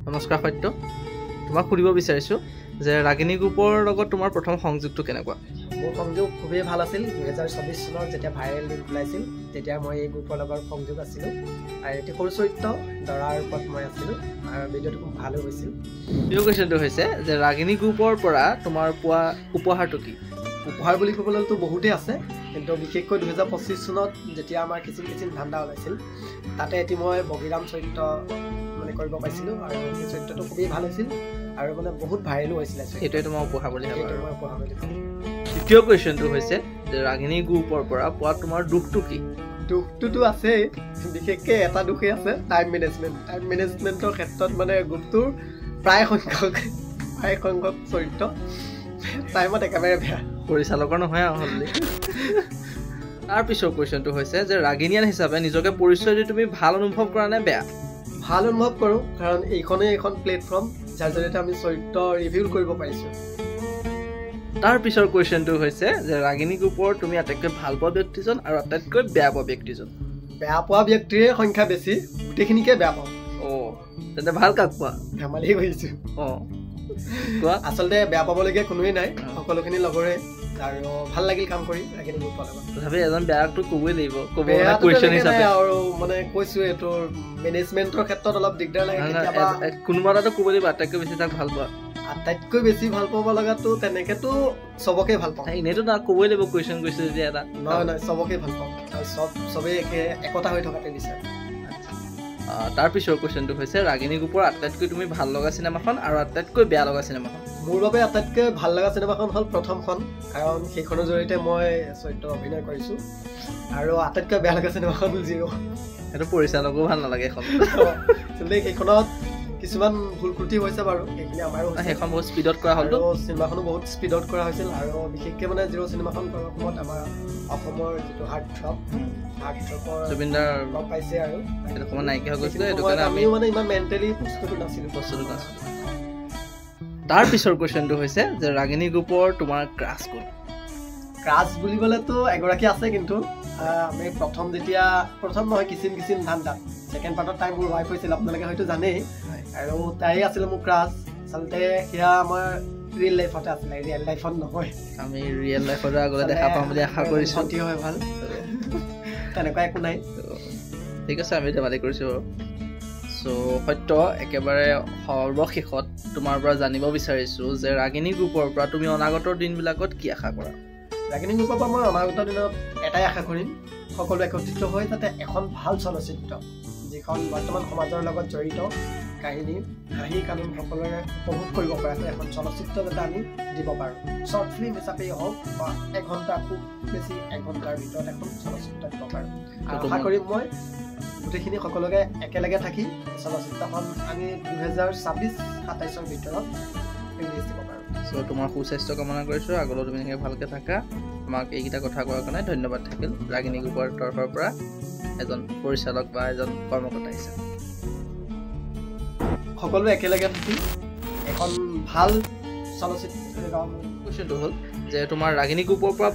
নমস্কাৰ সত্য তোমাক সুধিব বিচাৰিছোঁ যে ৰাগিনী গ্ৰুপৰ লগত তোমাৰ প্ৰথম সংযোগটো কেনেকুৱা? মোৰ সংযোগ খুবেই ভাল আছিল। 2024 চনত যেতিয়া ভাইৰেল লিংক ওলাইছিল তেতিয়া মই এই গ্ৰুপৰ লগত সংযোগ আছিলোঁ আৰু এটি সৰু চৰিত্ৰ দৰাৰ ওপৰত মই আছিলোঁ আৰু ভিডিঅ'টো খুব ভালো হৈছিল। প্ৰিয় কুৱেশ্যনটো হৈছে যে ৰাগিনী গ্ৰুপৰ পৰা তোমাৰ পোৱা উপহাৰটো কি? উপহাৰ বুলি ক'বলৈতো বহুতেই আছে, কিন্তু বিশেষকৈ 2025 চনত যেতিয়া আমাৰ কিচিন ধান্দা ওলাইছিল তাতে এটি মই বগীৰাম চৰিত্ৰ মানে কৰিব পাইছিলোঁ আৰু সেই চৰিত্ৰটো খুবেই ভাল হৈছিল আৰু মানে বহুত ভাইৰেলো হৈছিলে। সেইটোৱে তোমাৰ উপহাৰ বুলি ভাবা? মই উপহাৰ বুলি ভাবোঁ। দ্বিতীয় কুৱেশ্যনটো হৈছে যে ৰাগিনী গ্ৰুপৰ পৰা পোৱা তোমাৰ দুখটো কি? দুখটোতো আছেই, বিশেষকৈ এটা দুখেই আছে, টাইম মেনেজমেণ্টৰ ক্ষেত্ৰত মানে গ্ৰুপটোৰ প্ৰায় সংখ্যক চৰিত্ৰ টাইমত একেবাৰে বেয়া। পৰিচালকৰ নহয় আৰু হ'লে। তাৰ পিছৰ কুৱেশ্যনটো হৈছে যে ৰাগিনীয়ান হিচাপে নিজকে পৰিচয় দি তুমি ভাল অনুভৱ কৰা নে বেয়া? ভাল অনুভৱ কৰোঁ, কাৰণ এইখনেই এখন প্লেটফৰ্ম যাৰ জৰিয়তে আমি চৰিত্ৰ ৰিভিউ কৰিব পাৰিছোঁ। তাৰ পিছৰ কুৱেশ্যনটো হৈছে যে ৰাগিনী গ্ৰুপৰ তুমি আটাইতকৈ ভাল পোৱা ব্যক্তিজন আৰু আটাইতকৈ বেয়া পোৱা ব্যক্তিজন? বেয়া পোৱা ব্যক্তিৰে সংখ্যা বেছি, গোটেইখিনিকে বেয়া পাওঁ। তেন্তে ভাল কাক পোৱা? ধেমালি কৰিছোঁ। কোৱা। আচলতে বেয়া পাবলগীয়া কোনোৱেই নাই, সকলোখিনি লগৰে আৰু ভাল লাগিল কাম কৰি ৰাগিনী গ্ৰুপৰ লগত। তথাপি এজন বেয়াটো ক'বই লাগিব, আৰু মানে কৈছোঁ এইটো মেনেজমেণ্টৰ ক্ষেত্ৰত অলপ দিগদাৰ লাগে। কোনোবা এটাতো ক'ব লাগিব আটাইতকৈ বেছি তাক ভাল পোৱা। আটাইতকৈ বেছি ভাল পাব লগাটো তেনেকেতো চবকে ভাল পাওঁ। এনেইতো তাক ক'বই লাগিব কুৱেশ্যন কৰিছোঁ যেতিয়া এটা। নহয় চবকে ভাল পাওঁ আৰু চবেই একতা হৈ থকাতে বিচাৰে। তাৰ পিছৰ কুৱেশ্যনটো হৈছে ৰাগিনী গ্ৰুপৰ আটাইতকৈ তুমি ভাল লগা চিনেমাখন আৰু আটাইতকৈ বেয়া লগা চিনেমাখন? মোৰ বাবে আটাইতকৈ ভাল লগা চিনেমাখন হ'ল প্ৰথমখন, কাৰণ সেইখনৰ জৰিয়তে মই চৰিত্ৰত অভিনয় কৰিছোঁ, আৰু আটাইতকৈ বেয়া লগা চিনেমাখন হ'ল জিৰ'। সেইটো পৰিচালকো ভাল নালাগে এখন। আচলতে সেইখনত কিছুমান ভুল ক্ৰুটি হৈছে বাৰু, সেইখিনি আমাৰো হৈছে। সেইখন বহুত স্পীডত কৰা হ'ল, চিনেমাখনো বহুত স্পীডত কৰা হৈছিল, আৰু বিশেষকৈ মানে জিৰ' চিনেমাখন কৰাৰ সময়ত আমাৰ অসমৰ যিটো হাৰ্টথ্ৰব জুবিনদাৰ গম পাইছে আৰু সেইটো সময়ত নাইকিয়া হৈ গৈছিলে। সেইটো কাৰণে আমিও মানে ইমান মেণ্টেলি প্ৰস্তুত নাছিলোঁ। তাৰ পিছৰ কুৱেশ্যনটো হৈছে যে ৰাগিনী গ্ৰুপৰ তোমাৰ ক্ৰাছ কোন? ক্ৰাছ বুলিবলেতো এগৰাকী আছে, কিন্তু আমি প্ৰথম নহয় কিচিন ধান্দা ছেকেণ্ড পাৰ্টৰ টাইম মোৰ ৱাইফ হৈছিল, আপোনালোকে হয়তো জানেই, আৰু তাই আছিলে মোৰ ক্ৰাছ। আচলতে সেয়া আমাৰ ৰিয়েল লাইফতে আছিলে, ৰিয়েল লাইফত নহয়। আমি ৰিয়েল লাইফতে আগতে দেখা পাম বুলি আশা কৰিছোঁ। ভণ্টি হয় ভাল, তেনেকুৱা একো নাই। ঠিক আছে, আমি ধেমালি কৰিছোঁ বাৰু। সত্য, একেবাৰে সৰ্বশেষত তোমাৰ পৰা জানিব বিচাৰিছোঁ যে ৰাগিনী গ্ৰুপৰ পৰা তুমি অনাগত দিনবিলাকত কি আশা কৰা? ৰাগিনী গ্ৰুপৰ পৰা মই অনাগত দিনত এটাই আশা কৰিম, সকলো একত্ৰিত হৈ যাতে এখন ভাল চলচ্চিত্ৰ, যিখন বৰ্তমান সমাজৰ লগত জড়িত কাহিনী, হাঁহি কান্দোন সকলোৰে উপভোগ কৰিব পৰাকৈ এখন চলচ্চিত্ৰ যাতে আমি দিব পাৰোঁ। শ্বৰ্ট ফিল্ম হিচাপেই হওক বা এঘণ্টা, খুব বেছি এঘণ্টাৰ ভিতৰত এখন চলচ্চিত্ৰ দিব পাৰোঁ। আৰু আশা কৰিম মই গোটেইখিনি সকলোকে একেলগে থাকি চলচ্চিত্ৰখন আমি 2026-27ৰ ভিতৰত ৰিলিজ দিব পাৰোঁ। তোমাৰ সুস্বাস্থ্য কামনা কৰিছোঁ, আগলৈ তুমি এনেকৈ ভালকৈ থাকা। আমাক এইকেইটা কথা কোৱাৰ কাৰণে ধন্যবাদ থাকিল ৰাগিনী গ্ৰুপৰ তৰফৰ পৰা এজন পৰিচালক বা এজন কৰ্মকৰ্তা হিচাপে। সকলোৱে একেলগে থাকি এখন ভাল চলচ্চিত্ৰ। কুৱেশ্যনটো হ'ল যে তোমাৰ ৰাগিনী গ্ৰুপৰ পৰা